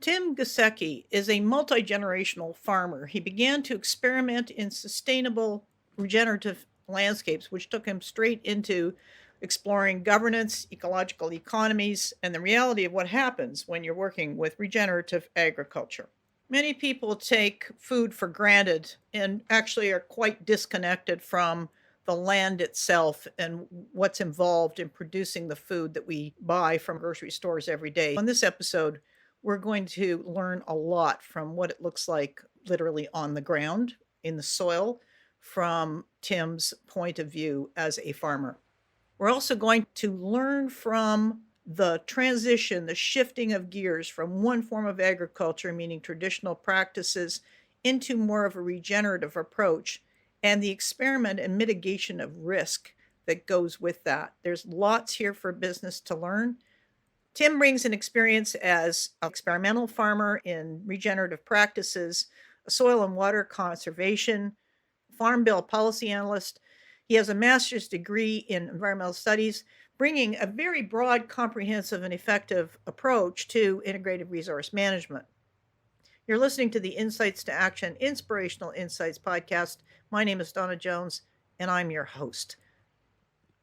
Tim Gieseke is a multi-generational farmer. He began to experiment in sustainable regenerative landscapes, which took him straight into exploring governance, ecological economies, and the reality of what happens when you're working with regenerative agriculture. Many people take food for granted and actually are quite disconnected from the land itself and what's involved in producing the food that we buy from grocery stores every day. On this episode, we're going to learn a lot from what it looks like literally on the ground, in the soil, from Tim's point of view as a farmer. We're also going to learn from the transition, the shifting of gears from one form of agriculture, meaning traditional practices, into more of a regenerative approach, and the experiment and mitigation of risk that goes with that. There's lots here for business to learn. Tim brings an experience as an experimental farmer in regenerative practices, a soil and water conservation, farm bill policy analyst. He has a master's degree in environmental studies, bringing a very broad, comprehensive, and effective approach to integrated resource management. You're listening to the Insights to Action Inspirational Insights podcast. My name is Dawna Jones, and I'm your host.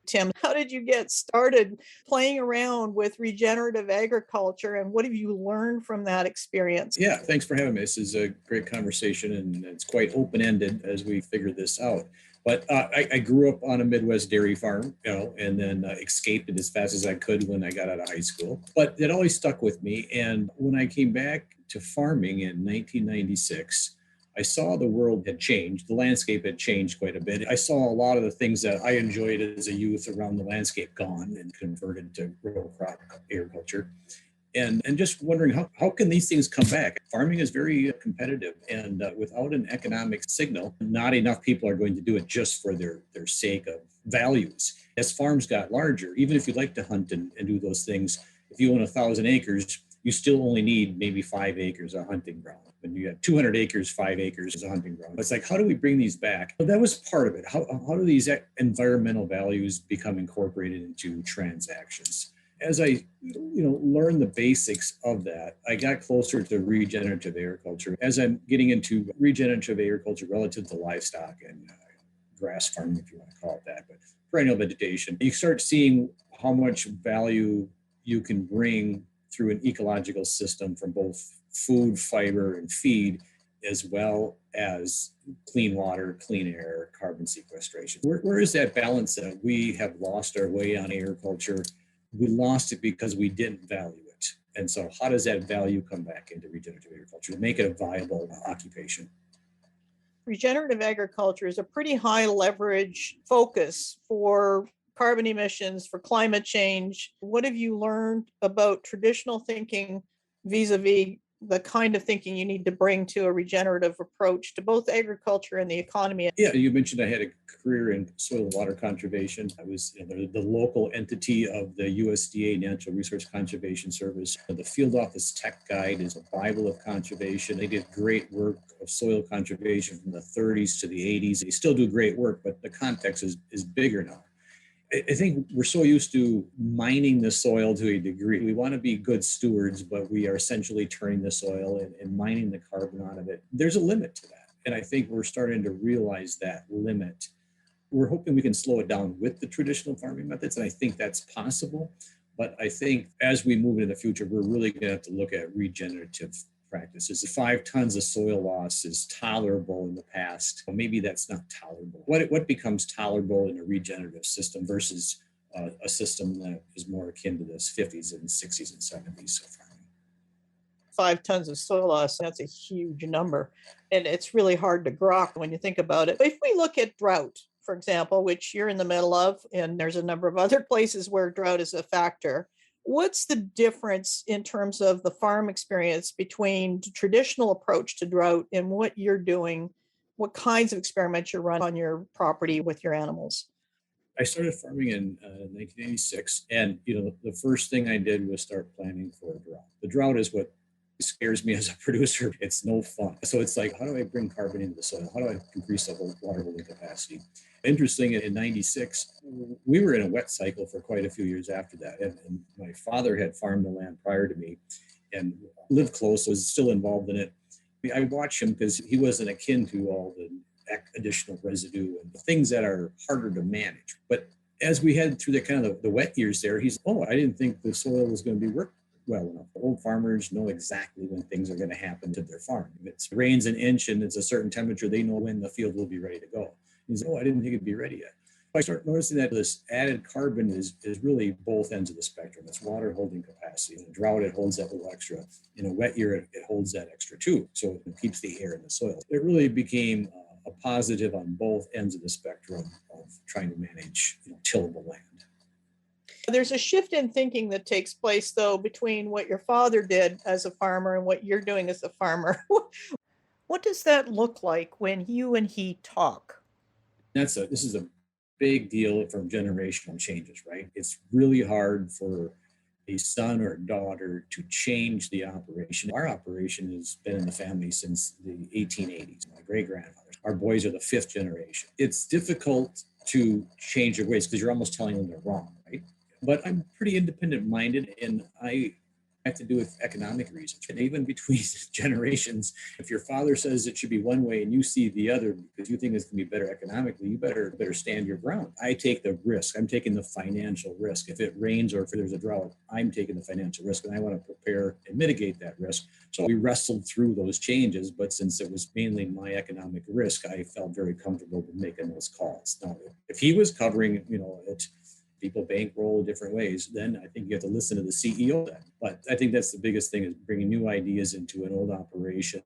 Tim, how did you get started playing around with regenerative agriculture, and what have you learned from that experience? Yeah, thanks for having me. This is a great conversation, and it's quite open-ended as we figure this out. But I grew up on a Midwest dairy farm, and then escaped it as fast as I could when I got out of high school. But it always stuck with me. And when I came back to farming in 1996, I saw the world had changed. The landscape had changed quite a bit. I saw a lot of the things that I enjoyed as a youth around the landscape gone and converted to row crop agriculture. And just wondering how can these things come back? Farming is very competitive, and without an economic signal, not enough people are going to do it just for their sake of values. As farms got larger, even if you like to hunt and do those things, if you own 1,000 acres, you still only need maybe 5 acres of hunting ground. When you have 200 acres, 5 acres is a hunting ground. It's like, how do we bring these back? Well, that was part of it. How do these environmental values become incorporated into transactions? As I learned the basics of that, I got closer to regenerative agriculture. As I'm getting into regenerative agriculture relative to livestock and grass farming, if you want to call it that, but perennial vegetation, you start seeing how much value you can bring through an ecological system from both food, fiber, and feed, as well as clean water, clean air, carbon sequestration. Where is that balance that we have lost our way on agriculture? We lost it because we didn't value it. And so how does that value come back into regenerative agriculture to make it a viable occupation? Regenerative agriculture is a pretty high leverage focus for carbon emissions, for climate change. What have you learned about traditional thinking vis-a-vis the kind of thinking you need to bring to a regenerative approach to both agriculture and the economy? Yeah, you mentioned I had a career in soil and water conservation. I was the local entity of the USDA Natural Resource Conservation Service. The Field Office Tech Guide is a Bible of conservation. They did great work of soil conservation from the 30s to the 80s. They still do great work, but the context is bigger now. I think we're so used to mining the soil to a degree. We want to be good stewards, but we are essentially turning the soil and mining the carbon out of it. There's a limit to that. And I think we're starting to realize that limit. We're hoping we can slow it down with the traditional farming methods, and I think that's possible. But I think as we move into the future, we're really going to have to look at regenerative practices. 5 tons of soil loss is tolerable in the past. Well, maybe that's not tolerable. What becomes tolerable in a regenerative system versus a system that is more akin to the 50s and 60s and 70s of farming? 5 tons of soil loss, that's a huge number. And it's really hard to grok when you think about it. But if we look at drought, for example, which you're in the middle of, and there's a number of other places where drought is a factor, what's the difference in terms of the farm experience between the traditional approach to drought and what you're doing? What kinds of experiments you run on your property with your animals? I started farming in 1986, and the first thing I did was start planning for a drought. The drought is what scares me as a producer. It's no fun. So it's like, how do I bring carbon into the soil? How do I increase the water holding capacity? Interesting, in 96, we were in a wet cycle for quite a few years after that. And my father had farmed the land prior to me. and lived close, was still involved in it. I watch him because he wasn't akin to all the additional residue and the things that are harder to manage. But as we head through the kind of the wet years there, I didn't think the soil was going to be worked well enough. Old farmers know exactly when things are going to happen to their farm. If it rains an inch and it's a certain temperature, they know when the field will be ready to go. He's I didn't think it'd be ready yet. I start noticing that this added carbon is really both ends of the spectrum. It's water holding capacity. In a drought, it holds that little extra. In a wet year, it holds that extra too. So it keeps the air in the soil. It really became a positive on both ends of the spectrum of trying to manage tillable land. There's a shift in thinking that takes place, though, between what your father did as a farmer and what you're doing as a farmer. What does that look like when you and he talk? This is a big deal from generational changes, right? It's really hard for a son or a daughter to change the operation. Our operation has been in the family since the 1880s. My great-grandfathers. Our boys are the fifth generation. It's difficult to change your ways because you're almost telling them they're wrong, right? But I'm pretty independent-minded, and I have to do with economic reasons. And even between generations, if your father says it should be one way and you see the other because you think it's going to be better economically, you better stand your ground. I take the risk. I'm taking the financial risk. If it rains or if there's a drought, I'm taking the financial risk, and I want to prepare and mitigate that risk. So we wrestled through those changes, but since it was mainly my economic risk, I felt very comfortable with making those calls. Now, if he was covering, it, people bankroll different ways, then I think you have to listen to the CEO then. But I think that's the biggest thing, is bringing new ideas into an old operation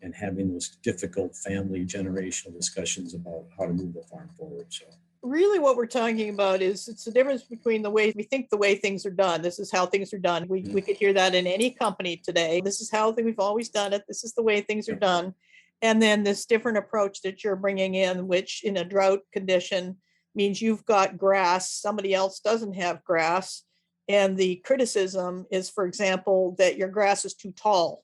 and having those difficult family generational discussions about how to move the farm forward. So really what we're talking about is it's the difference between the way we think the way things are done. This is how things are done. We could hear that in any company today. This is how we've always done it. This is the way things are done. And then this different approach that you're bringing in, which in a drought condition means you've got grass, somebody else doesn't have grass. And the criticism is, for example, that your grass is too tall.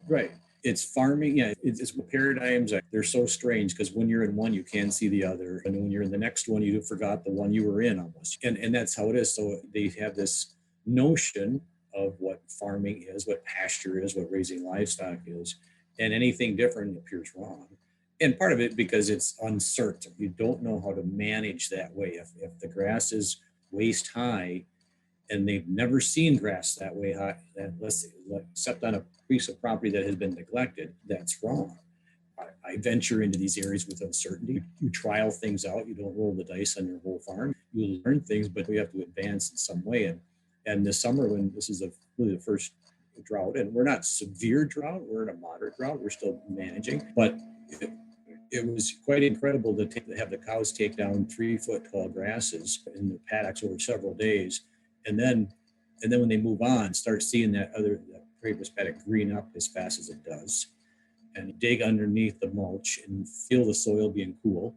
Right. It's farming. Yeah, it's paradigms. They're so strange because when you're in one, you can't see the other. And when you're in the next one, you forgot the one you were in almost. And that's how it is. So they have this notion of what farming is, what pasture is, what raising livestock is, and anything different appears wrong. And part of it because it's uncertain. You don't know how to manage that way. If the grass is waist high and they've never seen grass that way high, except on a piece of property that has been neglected, that's wrong. I venture into these areas with uncertainty. You trial things out. You don't roll the dice on your whole farm. You learn things, but we have to advance in some way. And this summer, when this is really the first drought, and we're not severe drought, we're in a moderate drought. We're still managing, but it was quite incredible to have the cows take down 3-foot tall grasses in the paddocks over several days. And then when they move on, start seeing that previous paddock green up as fast as it does, and dig underneath the mulch and feel the soil being cool,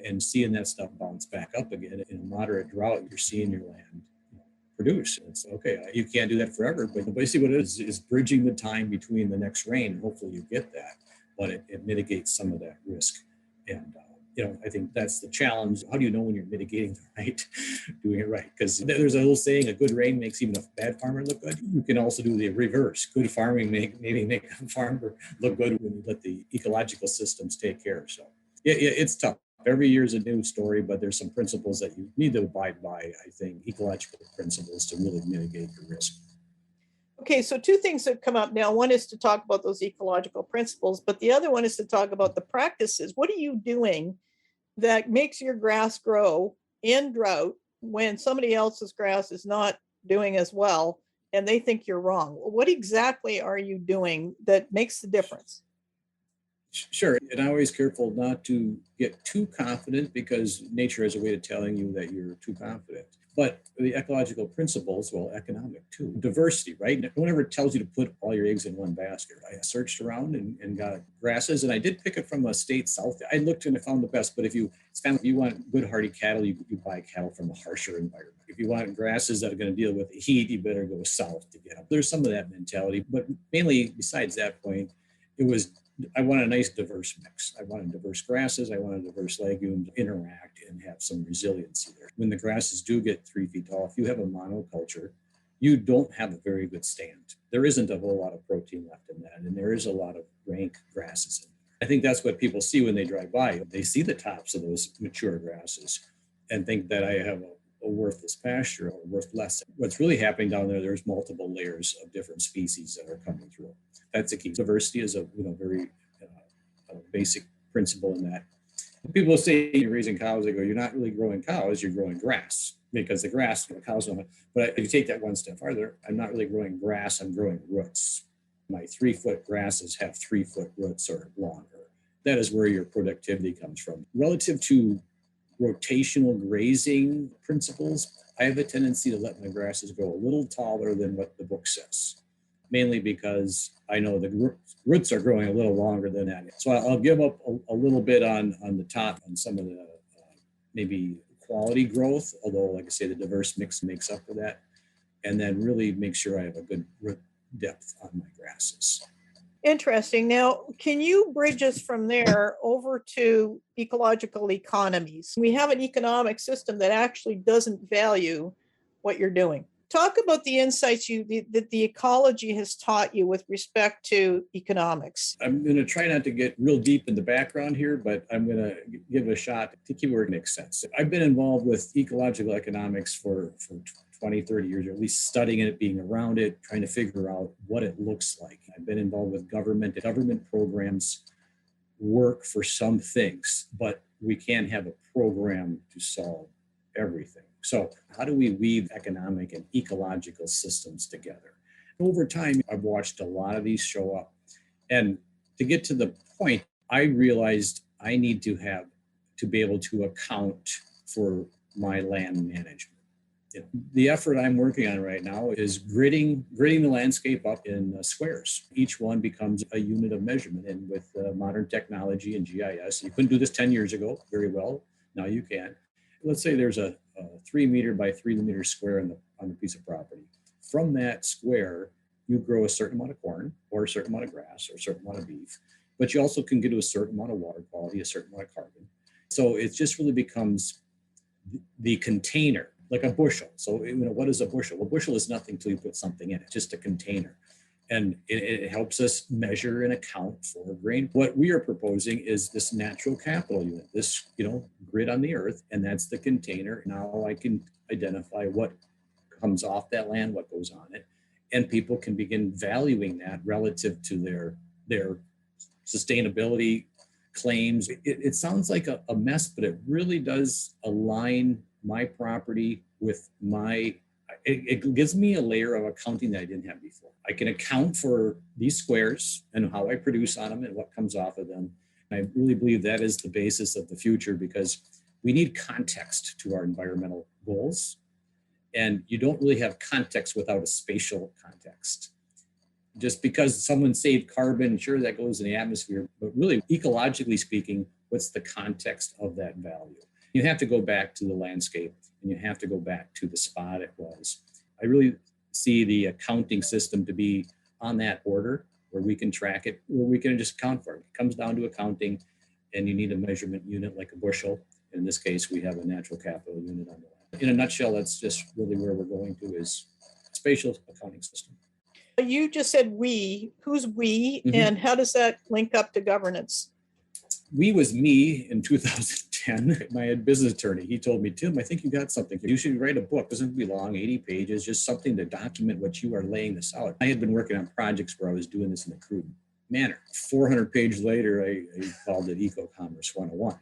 and seeing that stuff bounce back up again. In a moderate drought, you're seeing your land produce. It's okay. You can't do that forever, but basically what it is bridging the time between the next rain. Hopefully you get that, but it mitigates some of that risk. And I think that's the challenge. How do you know when you're mitigating doing it right? Because there's a little saying, a good rain makes even a bad farmer look good. You can also do the reverse. Good farming maybe make a farmer look good when you let the ecological systems take care. So it's tough. Every year is a new story, but there's some principles that you need to abide by, I think, ecological principles to really mitigate your risk. Okay, so two things have come up now. One is to talk about those ecological principles, but the other one is to talk about the practices. What are you doing that makes your grass grow in drought when somebody else's grass is not doing as well and they think you're wrong? What exactly are you doing that makes the difference? Sure. And I'm always careful not to get too confident because nature has a way of telling you that you're too confident. But the ecological principles, well, economic too. Diversity, right? No one ever tells you to put all your eggs in one basket. I searched around and got grasses, and I did pick it from a state south. I looked and I found the best, but if you want good hardy cattle, you buy cattle from a harsher environment. If you want grasses that are going to deal with the heat, you better go south to get them. There's some of that mentality, but mainly besides that point, I want a nice diverse mix. I wanted diverse grasses. I wanted diverse legumes interact and have some resiliency there. When the grasses do get 3 feet tall, if you have a monoculture, you don't have a very good stand. There isn't a whole lot of protein left in that, and there is a lot of rank grasses in there. I think that's what people see when they drive by. They see the tops of those mature grasses and think that I have a worthless pasture or worth less. What's really happening down there, there's multiple layers of different species that are coming through. That's the key. Diversity is a very basic principle in that. People say you're raising cows, they go, you're not really growing cows, you're growing grass. Because the grass, cows don't. But if you take that one step farther, I'm not really growing grass, I'm growing roots. My 3-foot grasses have 3-foot roots or longer. That is where your productivity comes from. Relative to rotational grazing principles, I have a tendency to let my grasses grow a little taller than what the book says, mainly because I know the roots are growing a little longer than that. So I'll give up a little bit on the top on some of the maybe quality growth, although like I say, the diverse mix makes up for that, and then really make sure I have a good root depth on my grasses. Interesting. Now, can you bridge us from there over to ecological economies? We have an economic system that actually doesn't value what you're doing. Talk about the insights that the ecology has taught you with respect to economics. I'm going to try not to get real deep in the background here, but I'm going to give it a shot to keep where it makes sense. I've been involved with ecological economics for 20, 30 years, or at least studying it, being around it, trying to figure out what it looks like. I've been involved with government programs work for some things, but we can't have a program to solve everything. So how do we weave economic and ecological systems together? Over time, I've watched a lot of these show up. And to get to the point, I realized I need to be able to account for my land management. The effort I'm working on right now is gridding the landscape up in squares. Each one becomes a unit of measurement. And with modern technology and GIS, you couldn't do this 10 years ago very well. Now you can. Let's say there's a 3 meter by 3 meter square on the piece of property. From that square, you grow a certain amount of corn or a certain amount of grass or a certain amount of beef, but you also can get to a certain amount of water quality, a certain amount of carbon. So it just really becomes the container, like a bushel. So, what is a bushel? A bushel is nothing until you put something in it, just a container. And it helps us measure and account for grain. What we are proposing is this natural capital unit, this, grid on the earth, and that's the container. Now I can identify what comes off that land, what goes on it, and people can begin valuing that relative to their sustainability claims. It sounds like a mess, but it really does align my property with it gives me a layer of accounting that I didn't have before. I can account for these squares and how I produce on them and what comes off of them. And I really believe that is the basis of the future, because we need context to our environmental goals. And you don't really have context without a spatial context. Just because someone saved carbon, sure, that goes in the atmosphere, but really, ecologically speaking, what's the context of that value? You have to go back to the landscape, and you have to go back to the spot it was. I really see the accounting system to be on that order, where we can track it, where we can just account for it. It comes down to accounting, and you need a measurement unit like a bushel. In this case, we have a natural capital unit on the land. In a nutshell, that's just really where we're going to, is spatial accounting system. You just said we. Who's we, and how does that link up to governance? We was me in 2010. My business attorney, he told me, Tim, I think you got something. You should write a book. It doesn't be long, 80 pages, just something to document what you are laying this out. I had been working on projects where I was doing this in a crude manner. 400 pages later, I called it Eco-Commerce 101.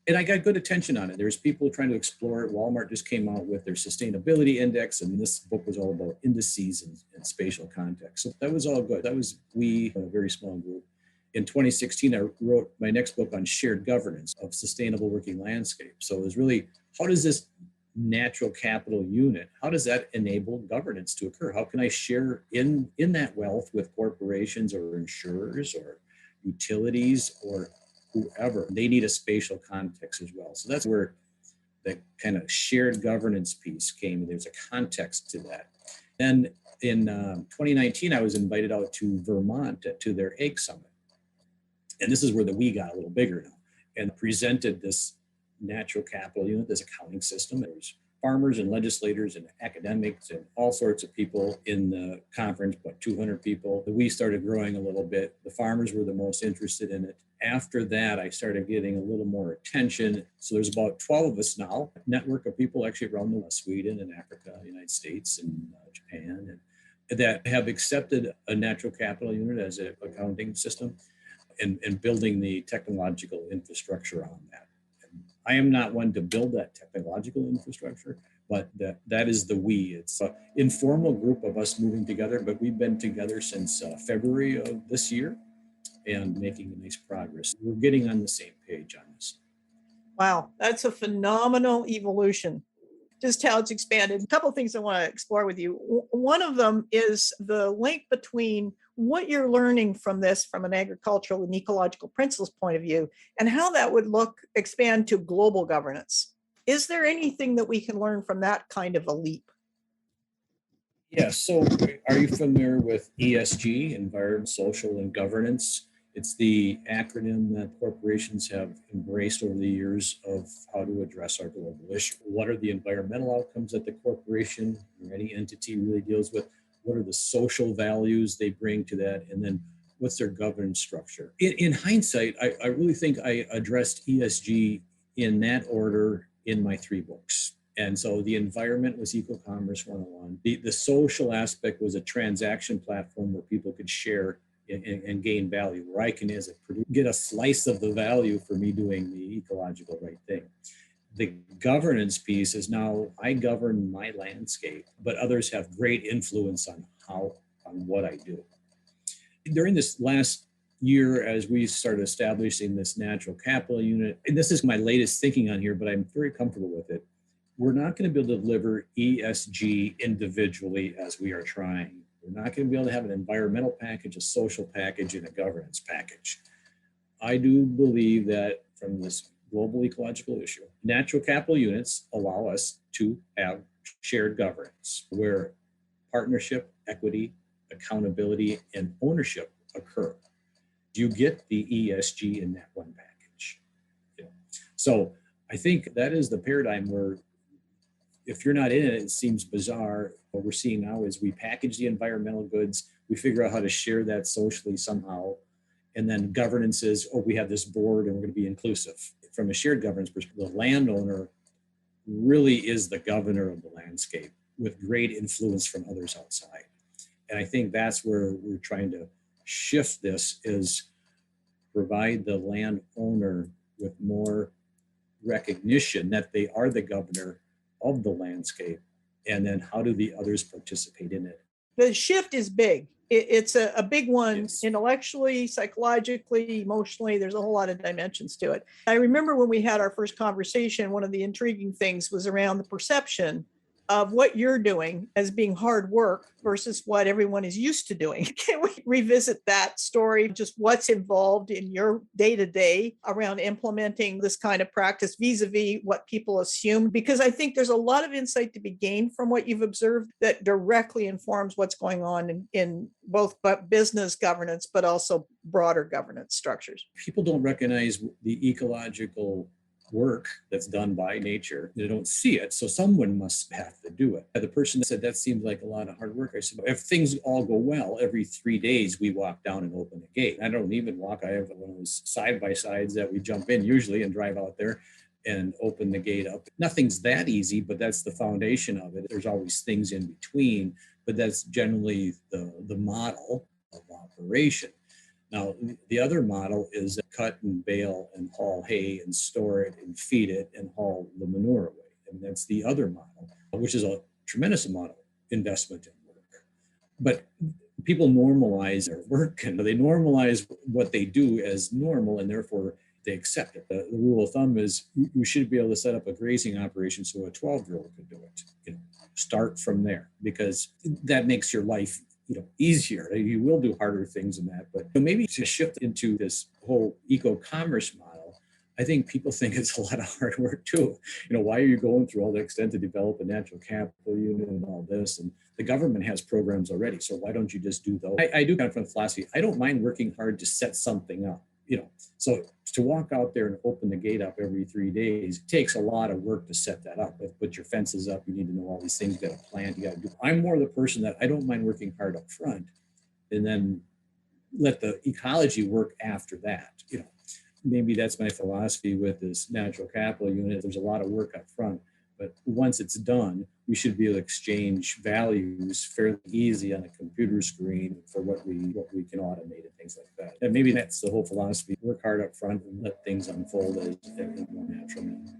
And I got good attention on it. There's people trying to explore it. Walmart just came out with their sustainability index, and this book was all about indices and spatial context. So that was all good. That was we, a very small group. In 2016, I wrote my next book on shared governance of sustainable working landscapes. So it was really, how does this natural capital unit, how does that enable governance to occur? How can I share in that wealth with corporations or insurers or utilities or whoever? They need a spatial context as well. So that's where the kind of shared governance piece came. There's a context to that. Then in 2019, I was invited out to Vermont to their Egg Summit. And this is where the we got a little bigger now, and presented this natural capital unit, this accounting system. There's farmers and legislators and academics and all sorts of people in the conference, about 200 people. We started growing a little bit. The farmers were the most interested in it. After that, I started getting a little more attention. So there's about 12 of us now, a network of people actually around Sweden and Africa, United States and Japan, and that have accepted a natural capital unit as an accounting system and building the technological infrastructure on that. And I am not one to build that technological infrastructure, but that is the we. It's an informal group of us moving together, but we've been together since February of this year and making nice progress. We're getting on the same page on this. Wow, that's a phenomenal evolution. Just how it's expanded. A couple of things I want to explore with you. One of them is the link between what you're learning from this from an agricultural and ecological principles point of view and how that would expand to global governance. Is there anything that we can learn from that kind of a leap? Yeah, so are you familiar with ESG, environment, social, and governance? It's the acronym that corporations have embraced over the years of how to address our global issue. What are the environmental outcomes that the corporation or any entity really deals with? What are the social values they bring to that? And then what's their governance structure? In hindsight, I really think I addressed ESG in that order in my 3 books. And so the environment was Eco-Commerce 101. The social aspect was a transaction platform where people could share and gain value, where I can, as a producer, get a slice of the value for me doing the ecological right thing. The governance piece is now I govern my landscape, but others have great influence on what I do. During this last year, as we started establishing this natural capital unit, and this is my latest thinking on here, but I'm very comfortable with it. We're not going to be able to deliver ESG individually as we are trying. We're not going to be able to have an environmental package, a social package, and a governance package. I do believe that from this global ecological issue, natural capital units allow us to have shared governance where partnership, equity, accountability, and ownership occur. You get the ESG in that one package. So I think that is the paradigm where if you're not in it, it seems bizarre. What we're seeing now is we package the environmental goods, we figure out how to share that socially somehow, and then governance is, we have this board and we're going to be inclusive. From a shared governance perspective, the landowner really is the governor of the landscape with great influence from others outside. And I think that's where we're trying to shift this, is provide the landowner with more recognition that they are the governor of the landscape, and then how do the others participate in it? The shift is big. It's a big one. Yes. Intellectually, psychologically, emotionally. There's a whole lot of dimensions to it. I remember when we had our first conversation, one of the intriguing things was around the perception of what you're doing as being hard work versus what everyone is used to doing. Can we revisit that story, just what's involved in your day-to-day around implementing this kind of practice vis-a-vis what people assume? Because I think there's a lot of insight to be gained from what you've observed that directly informs what's going on in both business governance, but also broader governance structures. People don't recognize the ecological work that's done by nature. They don't see it, so someone must have to do it. The person said that seems like a lot of hard work. I said, if things all go well, every 3 days we walk down and open a gate. I don't even walk. I have one of those side-by-sides that we jump in usually and drive out there and open the gate up. Nothing's that easy, but that's the foundation of it. There's always things in between, but that's generally the model of operation. Now, the other model is cut and bale and haul hay and store it and feed it and haul the manure away. And that's the other model, which is a tremendous amount of investment in work. But people normalize their work and they normalize what they do as normal, and therefore they accept it. The rule of thumb is you should be able to set up a grazing operation so a 12-year-old could do it. Start from there, because that makes your life easier. You will do harder things than that, but maybe to shift into this whole eco-commerce model, I think people think it's a lot of hard work too. Why are you going through all the extent to develop a natural capital unit and all this? And the government has programs already, so why don't you just do those? I do kind of from philosophy. I don't mind working hard to set something up. So to walk out there and open the gate up every 3 days takes a lot of work to set that up. Put your fences up, you need to know all these things, you got to plant, you got to do. I'm more the person that I don't mind working hard up front and then let the ecology work after that. Maybe that's my philosophy with this natural capital unit. There's a lot of work up front, but once it's done, we should be able to exchange values fairly easy on a computer screen for what we can automate and things like that. And maybe that's the whole philosophy: work hard up front and let things unfold as a more natural manner.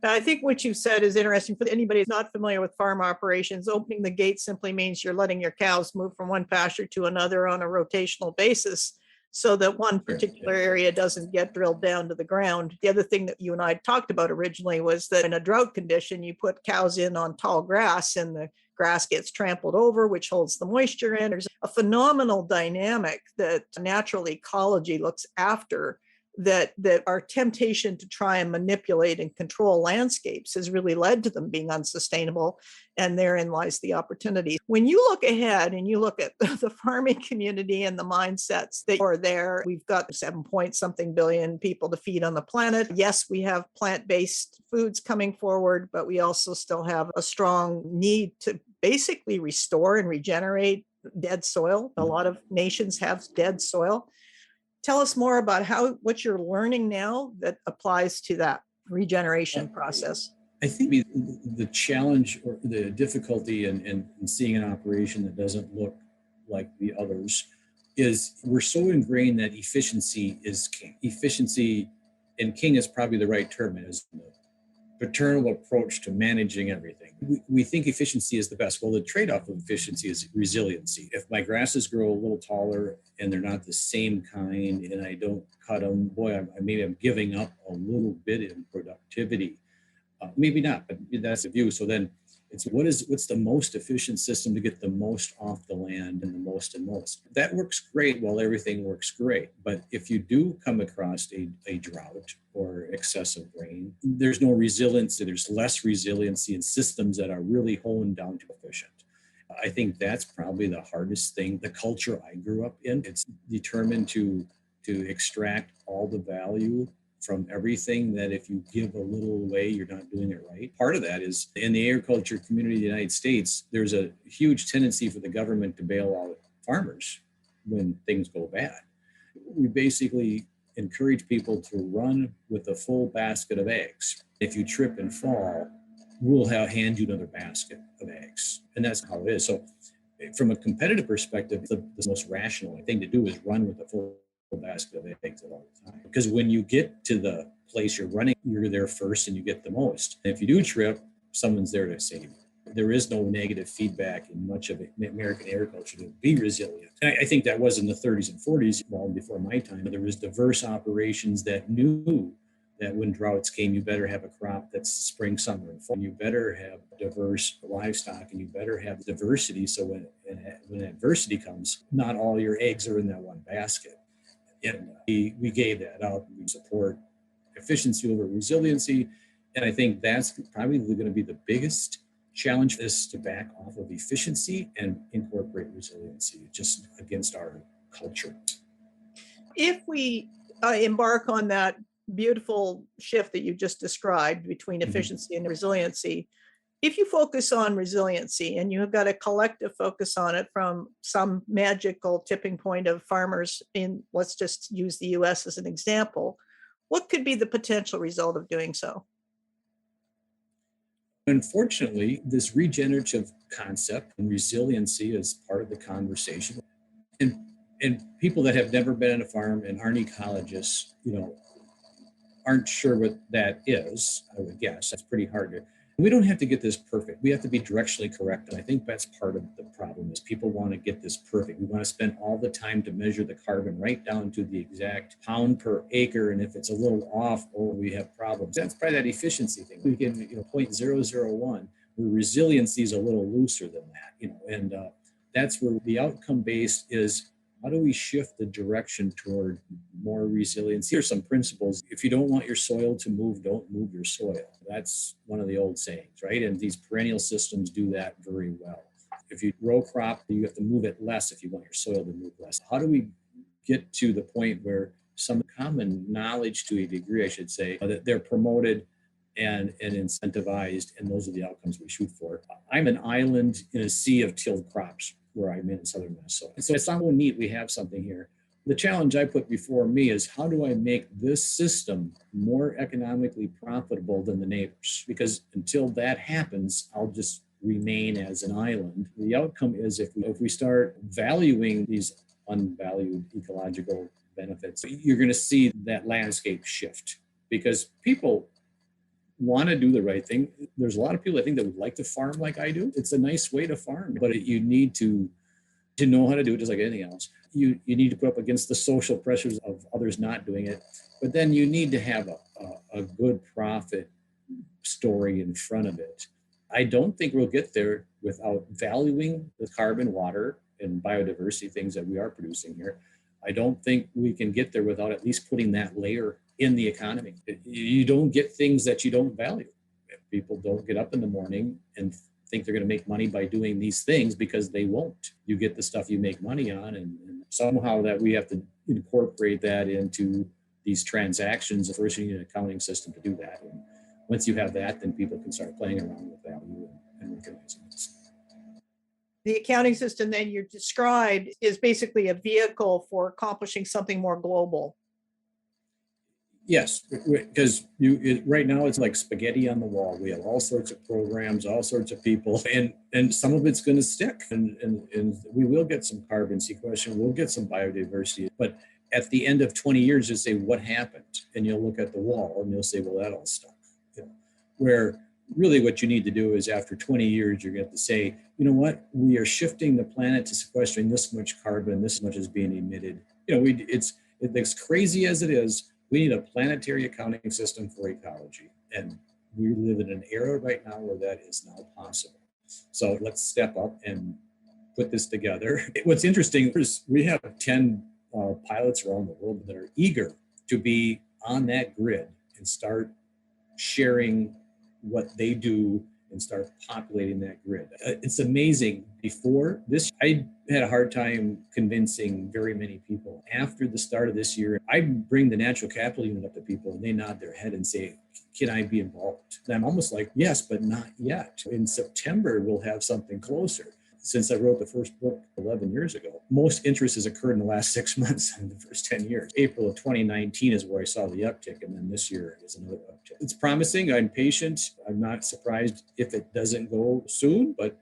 I think what you've said is interesting. For anybody who's not familiar with farm operations, opening the gate simply means you're letting your cows move from one pasture to another on a rotational basis so that one particular area doesn't get drilled down to the ground. The other thing that you and I talked about originally was that in a drought condition, you put cows in on tall grass and the grass gets trampled over, which holds the moisture in. There's a phenomenal dynamic that natural ecology looks after, that our temptation to try and manipulate and control landscapes has really led to them being unsustainable. And therein lies the opportunity. When you look ahead and you look at the farming community and the mindsets that are there, we've got 7-point-something billion people to feed on the planet. Yes, we have plant-based foods coming forward, but we also still have a strong need to basically restore and regenerate dead soil. A lot of nations have dead soil. Tell us more about what you're learning now that applies to that regeneration process. I think the challenge or the difficulty in seeing an operation that doesn't look like the others is we're so ingrained that efficiency is king. Efficiency, and king is probably the right term, is the paternal approach to managing everything. We think efficiency is the best. Well, the trade-off of efficiency is resiliency. If my grasses grow a little taller and they're not the same kind and I don't cut them, maybe I'm giving up a little bit in productivity. Maybe not, but that's the view. So then it's what's the most efficient system to get the most off the land and the most and most. That works great while everything works great. But if you do come across a drought or excessive rain, there's no resiliency. There's less resiliency in systems that are really honed down to efficient. I think that's probably the hardest thing. The culture I grew up in, it's determined to extract all the value from everything, that if you give a little away, you're not doing it right. Part of that is in the agriculture community of the United States, there's a huge tendency for the government to bail out farmers when things go bad. We basically encourage people to run with a full basket of eggs. If you trip and fall, we'll hand you another basket of eggs. And that's how it is. So from a competitive perspective, the most rational thing to do is run with a full basket of eggs at all the time. Because when you get to the place you're running, you're there first and you get the most. And if you do trip, someone's there to save you. There is no negative feedback in much of American agriculture to be resilient. And I think that was in the 30s and 40s, long before my time. There was diverse operations that knew that when droughts came, you better have a crop that's spring, summer, and fall. You better have diverse livestock, and you better have diversity. So when adversity comes, not all your eggs are in that one basket. And we gave that up. We support efficiency over resiliency. And I think that's probably going to be the biggest challenge, is to back off of efficiency and incorporate resiliency just against our culture. If we embark on that beautiful shift that you just described between efficiency and resiliency, if you focus on resiliency and you have got a collective focus on it from some magical tipping point of farmers in, let's just use the US as an example, what could be the potential result of doing so? Unfortunately, this regenerative concept and resiliency is part of the conversation. And people that have never been on a farm and aren't ecologists, aren't sure what that is, I would guess. That's pretty hard to. We don't have to get this perfect. We have to be directionally correct. And I think that's part of the problem, is people want to get this perfect. We want to spend all the time to measure the carbon right down to the exact pound per acre. And if it's a little off, we have problems. That's probably that efficiency thing. We can, 0.001, where resiliency is a little looser than that, and that's where the outcome based is. How do we shift the direction toward more resilience? Here's some principles. If you don't want your soil to move, don't move your soil. That's one of the old sayings, right? And these perennial systems do that very well. If you row crop, you have to move it less if you want your soil to move less. How do we get to the point where some common knowledge to a degree, I should say, that they're promoted and incentivized, and those are the outcomes we shoot for. I'm an island in a sea of tilled crops where I'm in southern Minnesota. And so it's not so neat we have something here. The challenge I put before me is how do I make this system more economically profitable than the neighbors? Because until that happens, I'll just remain as an island. The outcome is if we start valuing these unvalued ecological benefits, you're going to see that landscape shift because people want to do the right thing. There's a lot of people I think that would like to farm like I do. It's a nice way to farm, but you need to know how to do it just like anything else. You need to put up against the social pressures of others not doing it, but then you need to have a good profit story in front of it. I don't think we'll get there without valuing the carbon, water, and biodiversity things that we are producing here. I don't think we can get there without at least putting that layer in the economy. You don't get things that you don't value. People don't get up in the morning and think they're going to make money by doing these things because they won't. You get the stuff you make money on, and somehow that we have to incorporate that into these transactions. First, you need an accounting system to do that. And once you have that, then people can start playing around with value and recognizing this. The accounting system then you described is basically a vehicle for accomplishing something more global. Yes, because right now it's like spaghetti on the wall. We have all sorts of programs, all sorts of people, and some of it's going to stick, and we will get some carbon sequestration, we'll get some biodiversity. But at the end of 20 years, you say, what happened? And you'll look at the wall and you'll say, well, that all stuck. Where really what you need to do is after 20 years, you're going to say, you know what, we are shifting the planet to sequestering this much carbon, this much is being emitted. It's as crazy as it is. We need a planetary accounting system for ecology. And we live in an era right now where that is now possible. So let's step up and put this together. What's interesting is we have 10 pilots around the world that are eager to be on that grid and start sharing what they do and start populating that grid. It's amazing. Before this, I had a hard time convincing very many people. After the start of this year, I bring the natural capital unit up to people and they nod their head and say, can I be involved? And I'm almost like, yes, but not yet. In September, we'll have something closer. Since I wrote the first book 11 years ago, most interest has occurred in the last 6 months in the first 10 years. April of 2019 is where I saw the uptick, and then this year is another uptick. It's promising. I'm patient. I'm not surprised if it doesn't go soon, but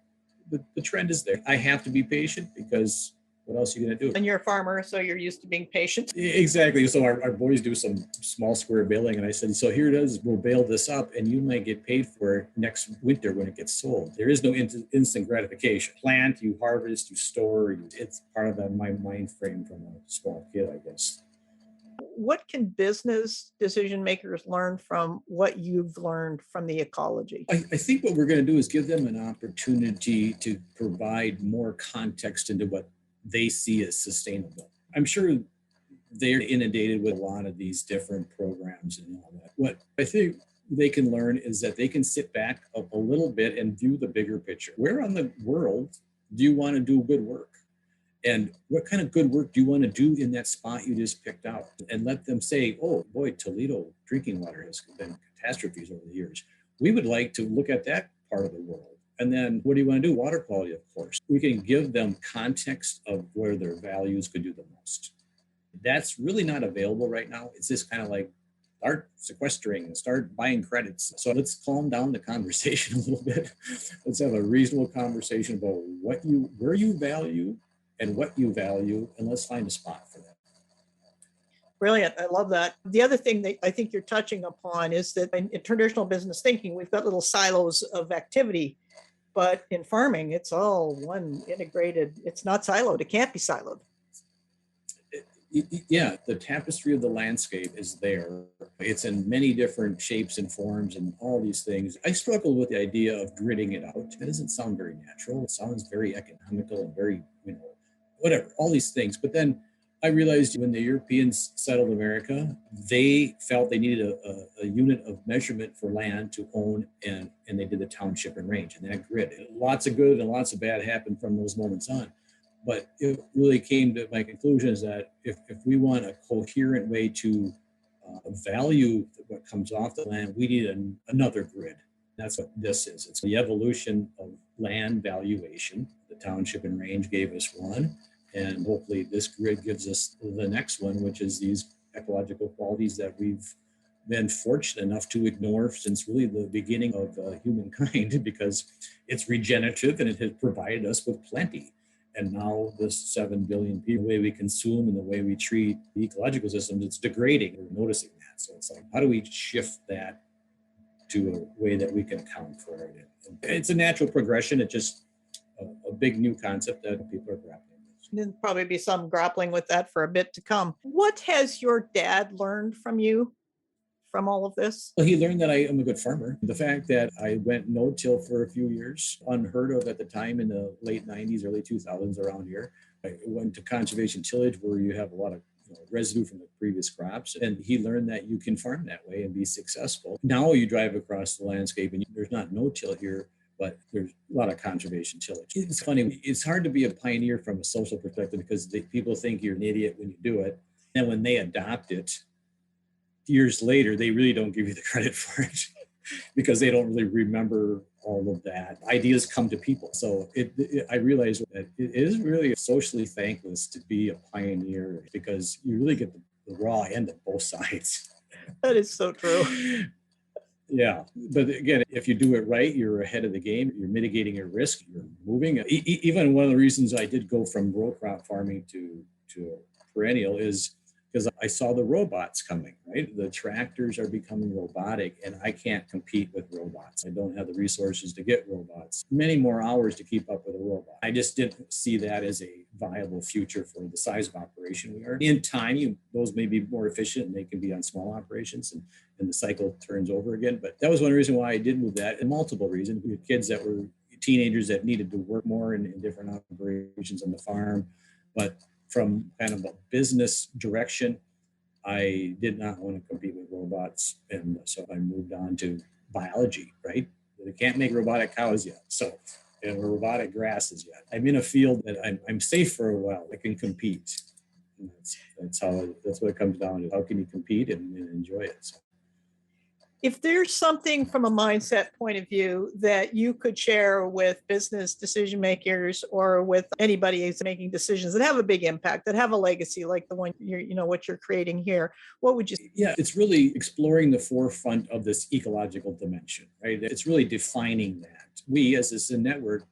the trend is there. I have to be patient because what else are you going to do? And you're a farmer, so you're used to being patient. Exactly. So our boys do some small square baling. And I said, so here it is. We'll bale this up and you might get paid for it next winter when it gets sold. There is no instant gratification. Plant, you harvest, you store. It's part of my mind frame from a small kid, I guess. What can business decision makers learn from what you've learned from the ecology? I think what we're going to do is give them an opportunity to provide more context into what they see as sustainable. I'm sure they're inundated with a lot of these different programs and all that. What I think they can learn is that they can sit back a little bit and view the bigger picture. Where on the world do you want to do good work? And what kind of good work do you want to do in that spot you just picked out? And let them say, oh boy, Toledo drinking water has been catastrophes over the years. We would like to look at that part of the world. And then what do you want to do? Water quality, of course. We can give them context of where their values could do the most. That's really not available right now. It's just kind of like start sequestering and start buying credits. So let's calm down the conversation a little bit. Let's have a reasonable conversation about where you value and what you value, and let's find a spot for that. Brilliant. I love that. The other thing that I think you're touching upon is that in traditional business thinking, we've got little silos of activity. But in farming, it's all one integrated, it's not siloed. It can't be siloed. Yeah, the tapestry of the landscape is there. It's in many different shapes and forms and all these things. I struggle with the idea of gridding it out. It doesn't sound very natural. It sounds very economical and very, whatever, all these things. But then I realized when the Europeans settled America, they felt they needed a unit of measurement for land to own, and they did the township and range and that grid. Lots of good and lots of bad happened from those moments on. But it really came to my conclusion is that if we want a coherent way to value what comes off the land, we need another grid. That's what this is. It's the evolution of land valuation. The township and range gave us one, and hopefully this grid gives us the next one, which is these ecological qualities that we've been fortunate enough to ignore since really the beginning of humankind, because it's regenerative and it has provided us with plenty. And now this 7 billion people, the way we consume and the way we treat the ecological systems, it's degrading. We're noticing that. So it's like, how do we shift that to a way that we can account for it? And it's a natural progression. It's just a big new concept that people are grappling with. There'll probably be some grappling with that for a bit to come. What has your dad learned from you from all of this? Well, he learned that I am a good farmer. The fact that I went no-till for a few years, unheard of at the time in the late 90s, early 2000s around here. I went to conservation tillage where you have a lot of residue from the previous crops. And he learned that you can farm that way and be successful. Now you drive across the landscape and there's not no-till here, but there's a lot of conservation tillage. It's funny. It's hard to be a pioneer from a social perspective because people think you're an idiot when you do it. And when they adopt it, years later, they really don't give you the credit for it because they don't really remember all of that. Ideas come to people. So I realized that it is really socially thankless to be a pioneer because you really get the raw end of both sides. That is so true. Yeah. But again, if you do it right, you're ahead of the game. You're mitigating your risk. You're moving. Even one of the reasons I did go from row crop farming to perennial is because I saw the robots coming, right? The tractors are becoming robotic and I can't compete with robots. I don't have the resources to get robots, many more hours to keep up with a robot. I just didn't see that as a viable future for the size of operation we are. In time, those may be more efficient and they can be on small operations and the cycle turns over again. But that was one reason why I did move that, and multiple reasons. We had kids that were teenagers that needed to work more in different operations on the farm. But from kind of a business direction, I did not want to compete with robots. And so I moved on to biology, right? They can't make robotic cows yet. So, and robotic grasses yet. I'm in a field that I'm safe for a while. I can compete. And that's what it comes down to. How can you compete and enjoy it? So. If there's something from a mindset point of view that you could share with business decision makers or with anybody who's making decisions that have a big impact, that have a legacy like the one what you're creating here, what would you say? Yeah, it's really exploring the forefront of this ecological dimension, right? It's really defining that. We as this network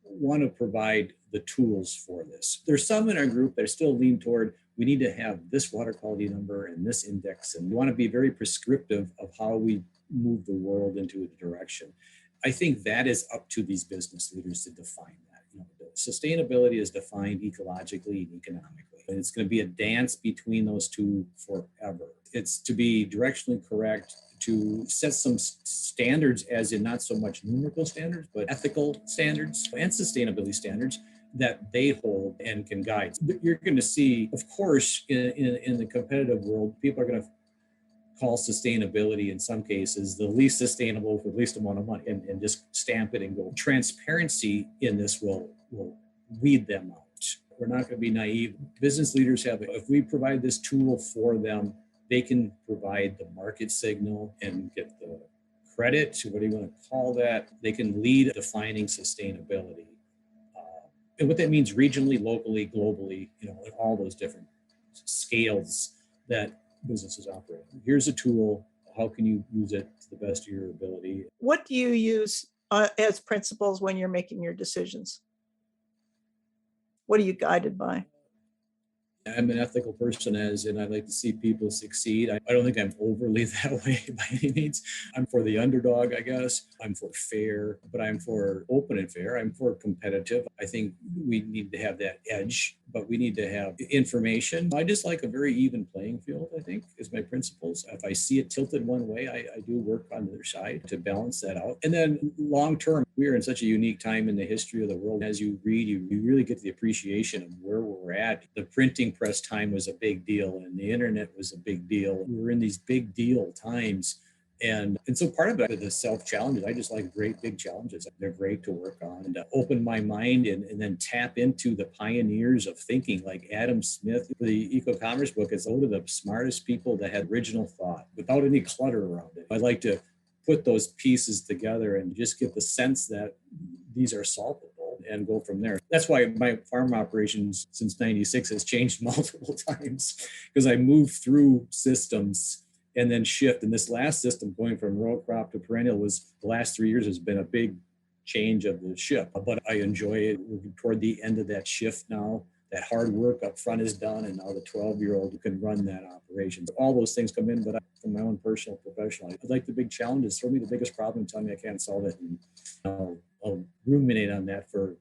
want to provide the tools for this. There's some in our group that still lean toward we need to have this water quality number and this index, and we want to be very prescriptive of how we move the world into a direction. I think that is up to these business leaders to define that. Sustainability is defined ecologically and economically, and it's going to be a dance between those two forever. It's to be directionally correct, to set some standards, as in not so much numerical standards, but ethical standards and sustainability standards that they hold and can guide. You're going to see, of course, in the competitive world, people are going to call sustainability in some cases the least sustainable for the least amount of money and just stamp it and go. Transparency in this will weed them out. We're not going to be naive. Business leaders if we provide this tool for them, they can provide the market signal and get the credit, what do you want to call that? They can lead defining sustainability. And what that means regionally, locally, globally, in all those different scales that businesses operate. Here's a tool. How can you use it to the best of your ability? What do you use as principles when you're making your decisions? What are you guided by? I'm an ethical person, and I like to see people succeed. I don't think I'm overly that way by any means. I'm for the underdog, I guess. I'm for fair, but I'm for open and fair. I'm for competitive. I think we need to have that edge, but we need to have information. I just like a very even playing field, I think, is my principles. If I see it tilted one way, I do work on the other side to balance that out. And then long term, we are in such a unique time in the history of the world. As you read, you really get the appreciation of where we're at. The printing press time was a big deal and the internet was a big deal. We're in these big deal times, And so part of it, the self challenges, I just like great big challenges. They're great to work on and to open my mind and then tap into the pioneers of thinking like Adam Smith. The eco-commerce book is one of the smartest people that had original thought without any clutter around it. I like to put those pieces together and just get the sense that these are solvable and go from there. That's why my farm operations since 96 has changed multiple times, because I moved through systems and then shift. And this last system going from row crop to perennial was the last 3 years has been a big change of the ship. But I enjoy it. We're toward the end of that shift now. That hard work up front is done, and now the 12-year-old can run that operation. All those things come in, but from my own personal professional, I like the big challenges. Throw me the biggest problem, tell me I can't solve it, and I'll ruminate on that for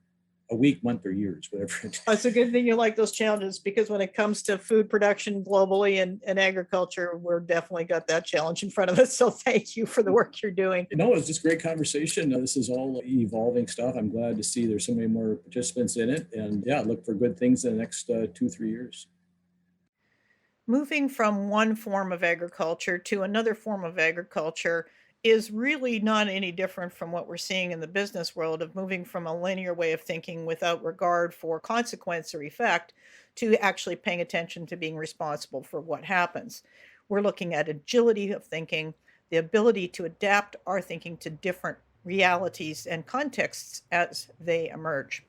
a week, month, or years, whatever it is. It's a good thing you like those challenges, because when it comes to food production globally and agriculture, we're definitely got that challenge in front of us. So thank you for the work you're doing. No, it's just great conversation. This is all evolving stuff. I'm glad to see there's so many more participants in it. And yeah, look for good things in the next 2-3 years. Moving from one form of agriculture to another form of agriculture is really not any different from what we're seeing in the business world of moving from a linear way of thinking without regard for consequence or effect to actually paying attention to being responsible for what happens. We're looking at agility of thinking, the ability to adapt our thinking to different realities and contexts as they emerge.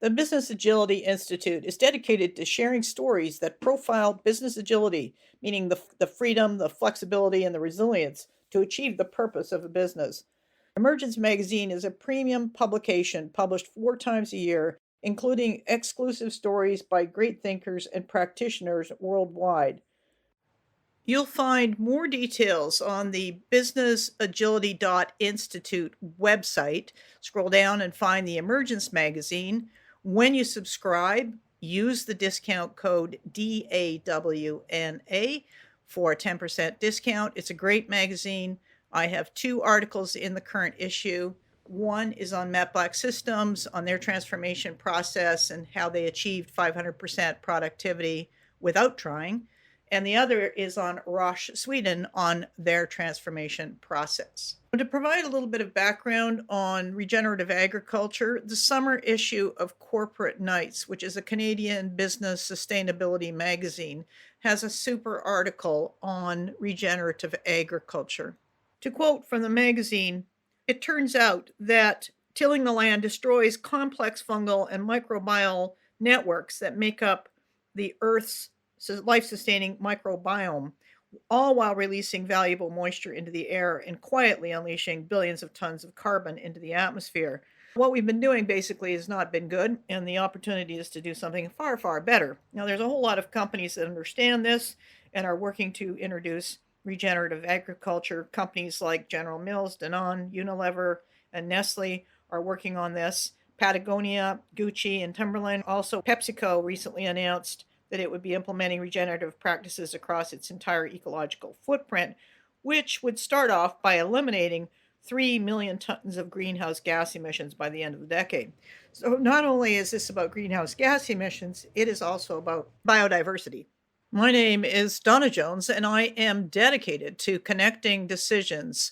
The Business Agility Institute is dedicated to sharing stories that profile business agility, meaning the freedom, the flexibility, and the resilience to achieve the purpose of a business. Emergence Magazine is a premium publication published 4 times a year, including exclusive stories by great thinkers and practitioners worldwide. You'll find more details on the businessagility.institute website. Scroll down and find the Emergence magazine. When you subscribe, use the discount code DAWNA for a 10% discount. It's a great magazine. I have 2 articles in the current issue. One is on Matt Black Systems, on their transformation process and how they achieved 500% productivity without trying. And the other is on Roche, Sweden, on their transformation process. To provide a little bit of background on regenerative agriculture, the summer issue of Corporate Knights, which is a Canadian business sustainability magazine, has a super article on regenerative agriculture. To quote from the magazine, it turns out that tilling the land destroys complex fungal and microbial networks that make up the Earth's life-sustaining microbiome, all while releasing valuable moisture into the air and quietly unleashing billions of tons of carbon into the atmosphere. What we've been doing basically has not been good, and the opportunity is to do something far, far better. Now, there's a whole lot of companies that understand this and are working to introduce regenerative agriculture. Companies like General Mills, Danone, Unilever, and Nestle are working on this. Patagonia, Gucci, and Timberland. Also, PepsiCo recently announced that it would be implementing regenerative practices across its entire ecological footprint, which would start off by eliminating 3 million tons of greenhouse gas emissions by the end of the decade. So not only is this about greenhouse gas emissions, it is also about biodiversity. My name is Dawna Jones, and I am dedicated to connecting decisions,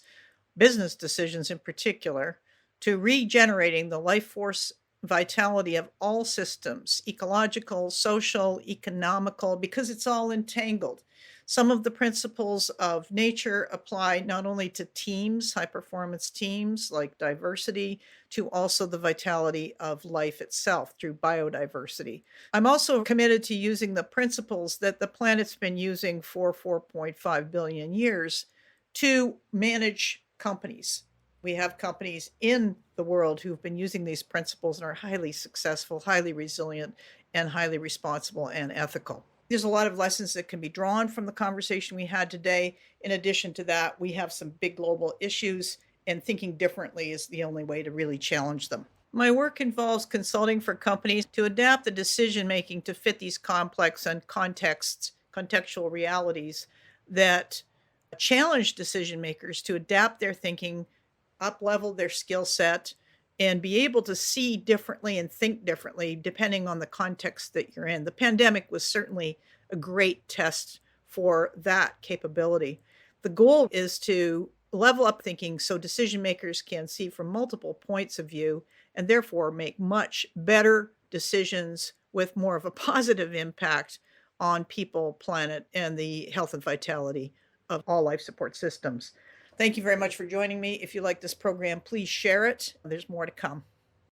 business decisions in particular, to regenerating the life force vitality of all systems, ecological, social, economical, because it's all entangled. Some of the principles of nature apply not only to teams, high performance teams like diversity, to also the vitality of life itself through biodiversity. I'm also committed to using the principles that the planet's been using for 4.5 billion years to manage companies. We have companies in the world who've been using these principles and are highly successful, highly resilient, and highly responsible and ethical. There's a lot of lessons that can be drawn from the conversation we had today. In addition to that, we have some big global issues, and thinking differently is the only way to really challenge them. My work involves consulting for companies to adapt the decision making to fit these complex and contextual realities that challenge decision makers to adapt their thinking, up-level their skill set, and be able to see differently and think differently depending on the context that you're in. The pandemic was certainly a great test for that capability. The goal is to level up thinking so decision makers can see from multiple points of view and therefore make much better decisions with more of a positive impact on people, planet, and the health and vitality of all life support systems. Thank you very much for joining me. If you like this program, please share it. There's more to come.